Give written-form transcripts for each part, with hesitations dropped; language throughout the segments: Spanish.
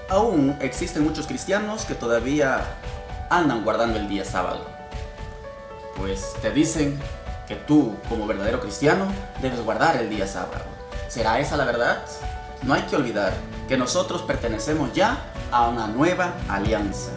Aún existen muchos cristianos que todavía andan guardando el día sábado. Pues te dicen que tú, como verdadero cristiano, debes guardar el día sábado. ¿Será esa la verdad? No hay que olvidar que nosotros pertenecemos ya a una nueva alianza.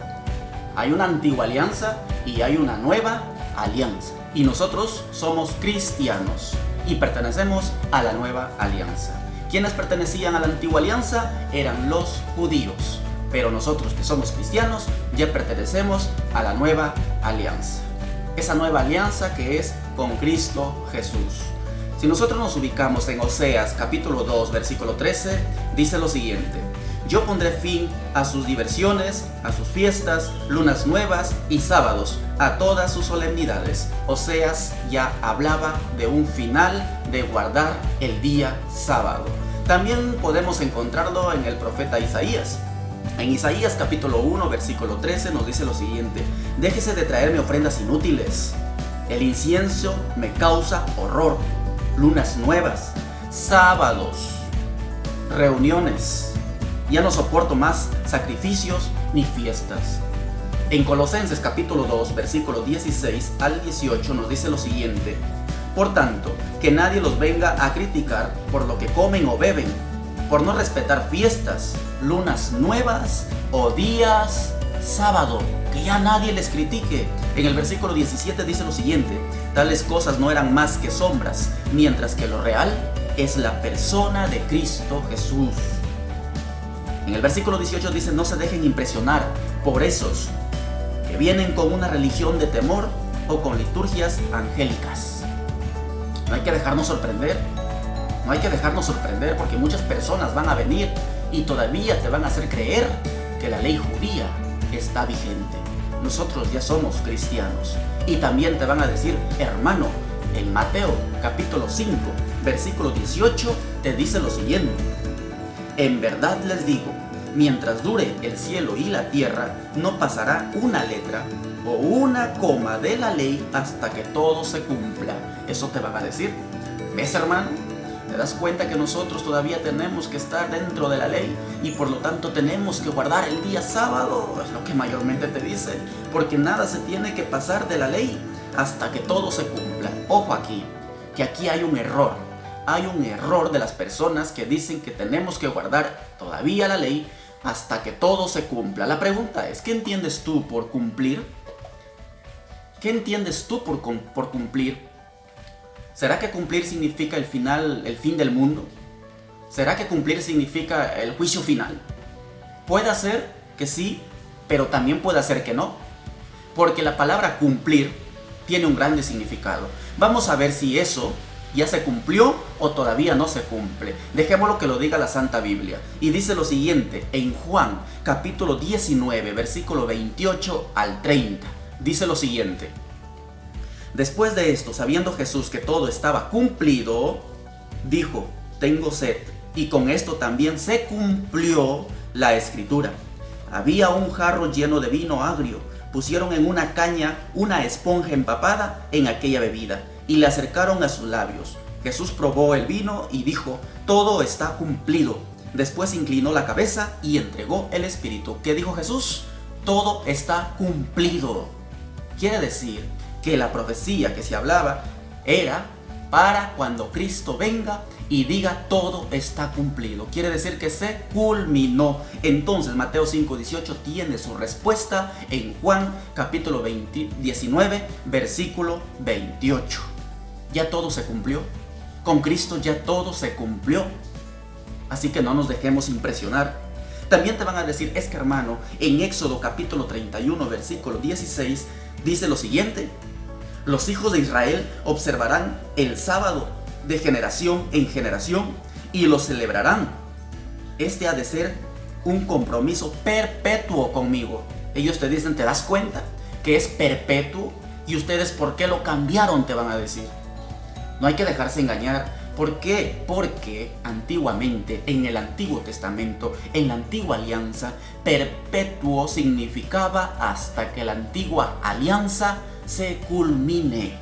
Hay una antigua alianza y hay una nueva alianza. Y nosotros somos cristianos y pertenecemos a la nueva alianza. Quienes pertenecían a la antigua alianza eran los judíos, pero nosotros que somos cristianos ya pertenecemos a la nueva alianza. Esa nueva alianza que es con Cristo Jesús. Si nosotros nos ubicamos en Oseas capítulo 2 versículo 13, dice lo siguiente: yo pondré fin a sus diversiones, a sus fiestas, lunas nuevas y sábados, a todas sus solemnidades. Oseas ya hablaba de un final de guardar el día sábado. También podemos encontrarlo en el profeta Isaías. En Isaías capítulo 1 versículo 13 nos dice lo siguiente: déjese de traerme ofrendas inútiles. El incienso me causa horror. Lunas nuevas, sábados, reuniones. Ya no soporto más sacrificios ni fiestas. En Colosenses capítulo 2 versículo 16 al 18 nos dice lo siguiente: por tanto, que nadie los venga a criticar por lo que comen o beben, por no respetar fiestas, lunas nuevas o días sábado, que ya nadie les critique. En el versículo 17 dice lo siguiente: tales cosas no eran más que sombras, mientras que lo real es la persona de Cristo Jesús. En el versículo 18 dice: no se dejen impresionar por esos que vienen con una religión de temor o con liturgias angélicas. No hay que dejarnos sorprender. No hay que dejarnos sorprender porque muchas personas van a venir y todavía te van a hacer creer que la ley judía está vigente. Nosotros ya somos cristianos. Y también te van a decir: hermano, en Mateo capítulo 5 versículo 18 te dice lo siguiente: en verdad les digo, mientras dure el cielo y la tierra, no pasará una letra o una coma de la ley hasta que todo se cumpla. Eso te van a decir. ¿Ves, hermano? ¿Te das cuenta que nosotros todavía tenemos que estar dentro de la ley y por lo tanto tenemos que guardar el día sábado? Es lo que mayormente te dice, porque nada se tiene que pasar de la ley hasta que todo se cumpla. Ojo aquí, que aquí hay un error. Hay un error de las personas que dicen que tenemos que guardar todavía la ley hasta que todo se cumpla. La pregunta es: ¿qué entiendes tú por cumplir? ¿Qué entiendes tú por cumplir? ¿Será que cumplir significa el fin del mundo? ¿Será que cumplir significa el juicio final? Puede ser que sí, pero también puede ser que no. Porque la palabra cumplir tiene un grande significado. Vamos a ver si eso ya se cumplió o todavía no se cumple. Dejémoslo que lo diga la Santa Biblia. Y dice lo siguiente en Juan capítulo 19 versículo 28 al 30. Dice lo siguiente: después de esto, sabiendo Jesús que todo estaba cumplido, dijo: tengo sed. Y con esto también se cumplió la escritura. Había un jarro lleno de vino agrio. Pusieron en una caña una esponja empapada en aquella bebida y le acercaron a sus labios. Jesús probó el vino y dijo: todo está cumplido. Después inclinó la cabeza y entregó el espíritu. ¿Qué dijo Jesús? Todo está cumplido. Quiere decir que la profecía que se hablaba era para cuando Cristo venga y diga: todo está cumplido. Quiere decir que se culminó. Entonces Mateo 5:18 tiene su respuesta en Juan capítulo 19 versículo 28. Ya todo se cumplió. Con Cristo ya todo se cumplió. Así que no nos dejemos impresionar. También te van a decir: es que, hermano, en Éxodo capítulo 31 versículo 16 dice lo siguiente: los hijos de Israel observarán el sábado de generación en generación y lo celebrarán. Este ha de ser un compromiso perpetuo conmigo. Ellos te dicen: ¿te das cuenta que es perpetuo? ¿Y ustedes por qué lo cambiaron?, te van a decir. No hay que dejarse engañar. ¿Por qué? Porque antiguamente, en el Antiguo Testamento, en la antigua alianza, perpetuo significaba hasta que la antigua alianza se culmine.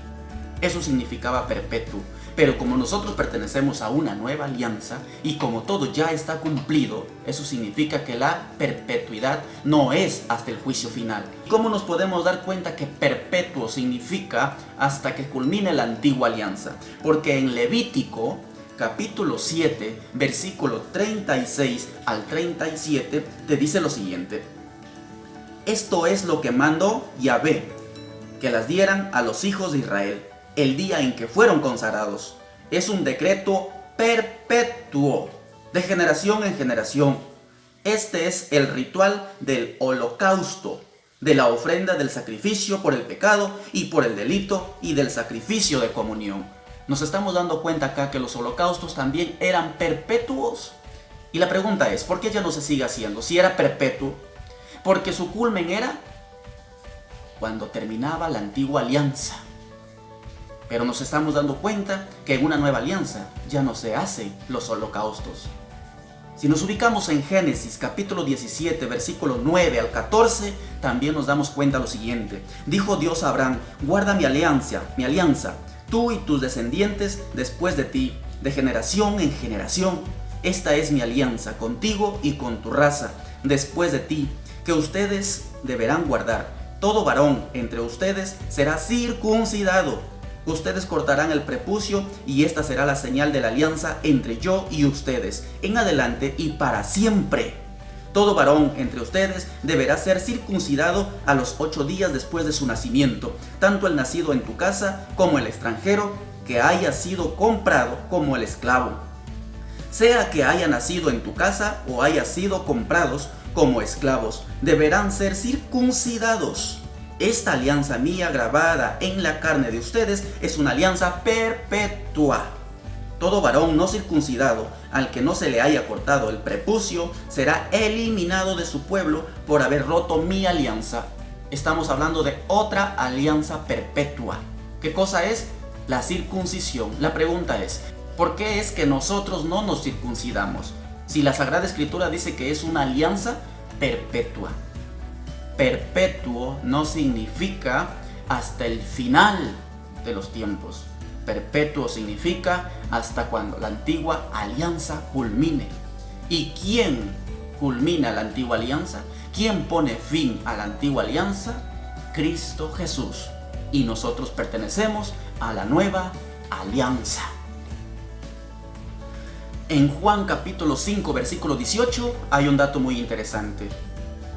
Eso significaba perpetuo. Pero como nosotros pertenecemos a una nueva alianza y como todo ya está cumplido, eso significa que la perpetuidad no es hasta el juicio final. ¿Cómo nos podemos dar cuenta que perpetuo significa hasta que culmine la antigua alianza? Porque en Levítico capítulo 7, versículo 36 al 37, te dice lo siguiente: esto es lo que mandó Yahvé, que las dieran a los hijos de Israel el día en que fueron consagrados. Es un decreto perpetuo, de generación en generación. Este es el ritual del holocausto, de la ofrenda del sacrificio por el pecado y por el delito y del sacrificio de comunión. Nos estamos dando cuenta acá que los holocaustos también eran perpetuos. Y la pregunta es, ¿por qué ya no se sigue haciendo? Si era perpetuo, porque su culmen era cuando terminaba la antigua alianza. Pero nos estamos dando cuenta que en una nueva alianza ya no se hacen los holocaustos. Si nos ubicamos en Génesis capítulo 17, versículo 9 al 14, también nos damos cuenta lo siguiente. Dijo Dios a Abraham: guarda mi alianza, tú y tus descendientes después de ti, de generación en generación. Esta es mi alianza contigo y con tu raza después de ti, que ustedes deberán guardar. Todo varón entre ustedes será circuncidado. Ustedes cortarán el prepucio y esta será la señal de la alianza entre yo y ustedes, en adelante y para siempre. Todo varón entre ustedes deberá ser circuncidado a los 8 días después de su nacimiento, tanto el nacido en tu casa como el extranjero que haya sido comprado como el esclavo. Sea que haya nacido en tu casa o haya sido comprados como esclavos, deberán ser circuncidados. Esta alianza mía grabada en la carne de ustedes es una alianza perpetua. Todo varón no circuncidado al que no se le haya cortado el prepucio será eliminado de su pueblo por haber roto mi alianza. Estamos hablando de otra alianza perpetua. ¿Qué cosa es? La circuncisión. La pregunta es, ¿por qué es que nosotros no nos circuncidamos? Si la Sagrada Escritura dice que es una alianza perpetua. Perpetuo no significa hasta el final de los tiempos. Perpetuo significa hasta cuando la antigua alianza culmine. ¿Y quién culmina la antigua alianza? ¿Quién pone fin a la antigua alianza? Cristo Jesús. Y nosotros pertenecemos a la nueva alianza. En Juan capítulo 5 versículo 18 hay un dato muy interesante.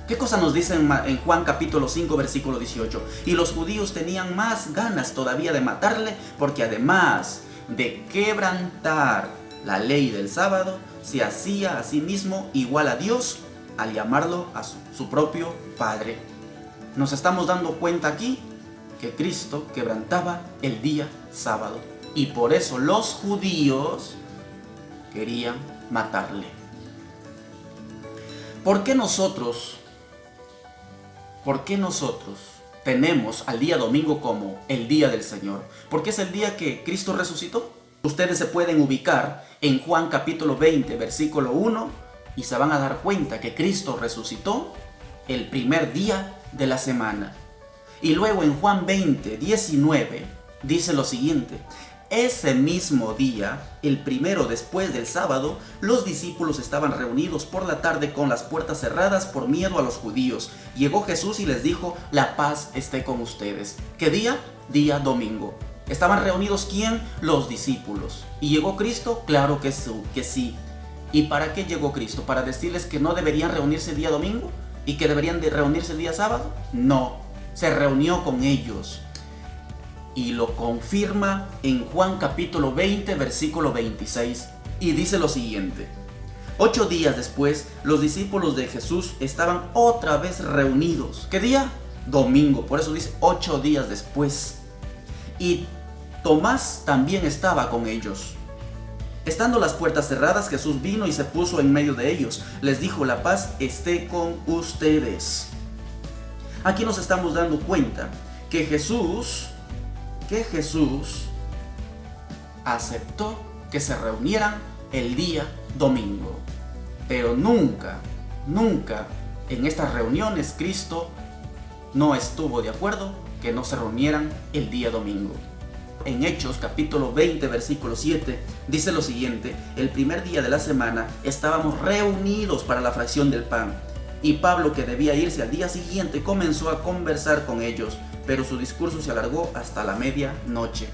¿Qué cosa nos dice en Juan capítulo 5 versículo 18? Y los judíos tenían más ganas todavía de matarle, porque además de quebrantar la ley del sábado, se hacía a sí mismo igual a Dios al llamarlo a su propio Padre. Nos estamos dando cuenta aquí que Cristo quebrantaba el día sábado, y por eso los judíos querían matarle. ¿Por qué nosotros tenemos al día domingo como el día del Señor? Porque es el día que Cristo resucitó. Ustedes se pueden ubicar en Juan capítulo 20, versículo 1, y se van a dar cuenta que Cristo resucitó el primer día de la semana. Y luego en Juan 20, 19, dice lo siguiente: ese mismo día, el primero después del sábado, los discípulos estaban reunidos por la tarde con las puertas cerradas por miedo a los judíos. Llegó Jesús y les dijo: la paz esté con ustedes. ¿Qué día? Día domingo. ¿Estaban reunidos quién? Los discípulos. ¿Y llegó Cristo? Claro que sí. ¿Y para qué llegó Cristo? ¿Para decirles que no deberían reunirse el día domingo? ¿Y que deberían de reunirse el día sábado? No, se reunió con ellos. Y lo confirma en Juan capítulo 20, versículo 26. Y dice lo siguiente: 8 días después, los discípulos de Jesús estaban otra vez reunidos. ¿Qué día? Domingo. Por eso dice 8 días después. Y Tomás también estaba con ellos. Estando las puertas cerradas, Jesús vino y se puso en medio de ellos. Les dijo: la paz esté con ustedes. Aquí nos estamos dando cuenta que Jesús aceptó que se reunieran el día domingo. Pero nunca en estas reuniones Cristo no estuvo de acuerdo que no se reunieran el día domingo. En Hechos capítulo 20 versículo 7 dice lo siguiente: el primer día de la semana estábamos reunidos para la fracción del pan, y Pablo, que debía irse al día siguiente, comenzó a conversar con ellos, pero su discurso se alargó hasta la medianoche.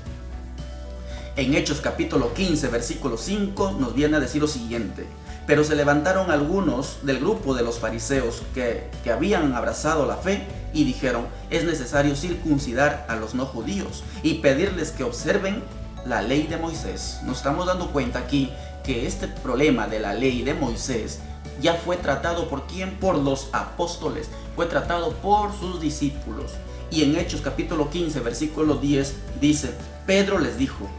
En Hechos capítulo 15 versículo 5 nos viene a decir lo siguiente: pero se levantaron algunos del grupo de los fariseos que habían abrazado la fe y dijeron: es necesario circuncidar a los no judíos y pedirles que observen la ley de Moisés. Nos estamos dando cuenta aquí que este problema de la ley de Moisés ya fue tratado ¿por quién? Por los apóstoles, fue tratado por sus discípulos. Y en Hechos capítulo 15 versículo 10 dice: Pedro les dijo: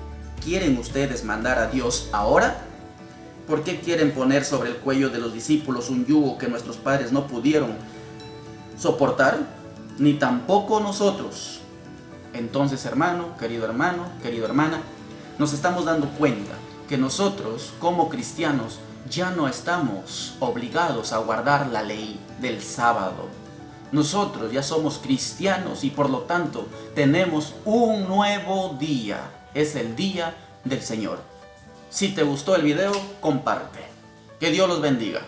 ¿quieren ustedes mandar a Dios ahora? ¿Por qué quieren poner sobre el cuello de los discípulos un yugo que nuestros padres no pudieron soportar, ni tampoco nosotros? Entonces, hermano, querida hermana, nos estamos dando cuenta que nosotros, como cristianos, ya no estamos obligados a guardar la ley del sábado. Nosotros ya somos cristianos y por lo tanto tenemos un nuevo día. Es el día del Señor. Si te gustó el video, comparte. Que Dios los bendiga.